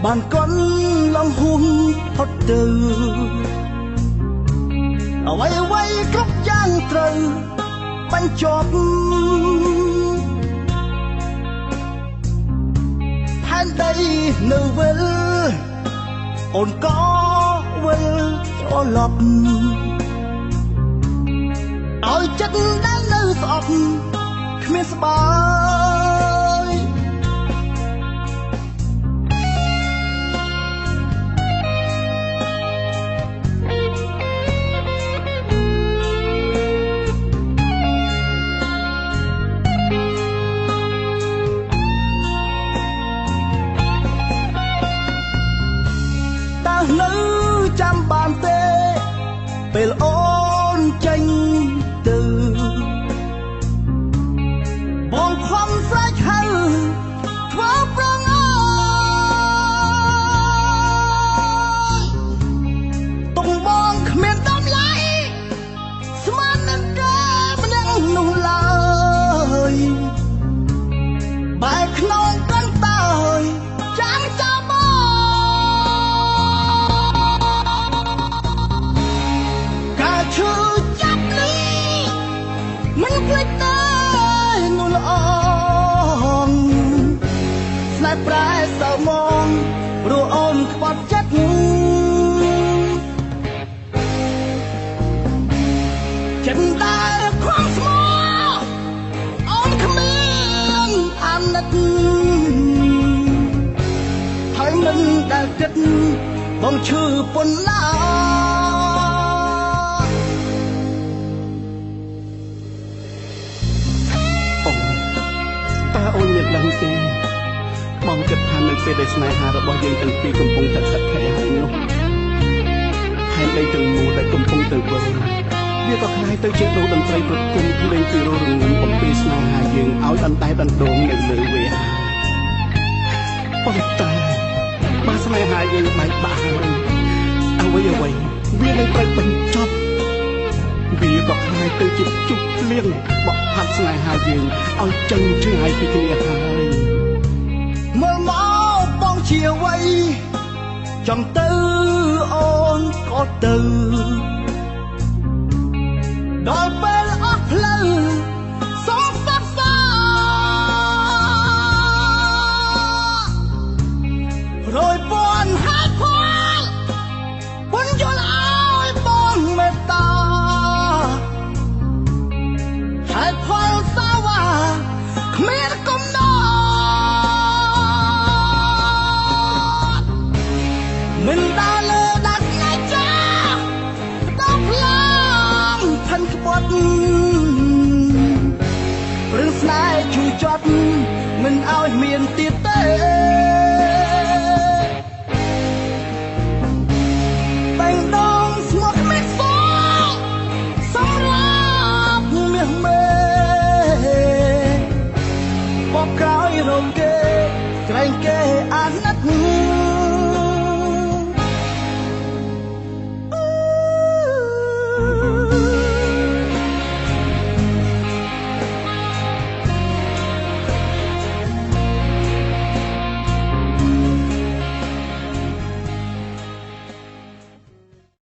បានកន់ឡងហួងហត់ទៅអ្វីអ្វីគ្រប់យ៉ាងត្រូវបញ្ចប់ផែនដីនៅវិលអូនក៏វិលត្រឡប់ឲ្យចិត្តដែលនៅស្អប់គ្មានស្បើយនៅចាំបានទេពេលអូនចេញទៅបងខំស្រែកហៅធ្វើប្រងអើយតុងបងគ្មានដំឡៃស្មាននឹងគេម្នាក់នោះឡើយបែកខ្នងកន្តើយចាំចាំឈឺចាប់នេះមិនភ្លេចទេនោះល្អស្នេហ៍ប្រែសៅមងព្រោះអូនខ្វាត់ចិត្តចិត្តដែលខំស្មោអូនគ្មានអាណិតហើយមិនដែលគិតបងឈឺប៉ុណ្ណាអូនមានដឹងទេបងគិតថានៅពេលដែលស្នេហារបស់យើងទាំងពីរកំពុងតែស្ថិតហើយនោះផែនដីទាំងមូលដែលកំពុងទៅវិលវាក៏คล้ายទៅជាដូរតន្ត្រីប្រគំភ្លេងពីរោរងំអំពីស្នេហាយើងឲ្យអណ្ដែតអណ្ដូងនៅលើវាប៉ុន្តែបើស្នេហាយើងបែកបាក់ហើយអ្វីអ្វីវានឹងត្រូវបញ្ចប់វាក៏คล้ายទៅជាជុកភ្លៀងបក់ផាត់ស្នេហាយើងឲ្យចេញឆ្ងាយពីគ្នាហើយមើលមកបងជាអ្វីចាំទៅអូនក៏ទៅដល់ពេលអស់ផ្លូវសុំសាប់សារយពាន់ហើយផលពុនយល់ឲ្យបងមេត្តាហើយផលសាវ៉ាគ្មានកំណត់មិនដើរលើដាច់ថ្ងៃចាដល់ផ្លាំងផិនក្បត់រឿងស្នេហ៍ជួយចត់មិនឲ្យមានទៀតទេតែងដងស្មោះគ្មានសល់សម្រាប់មាសមេបបក្រោយរំគេក្រែងគេអាណិត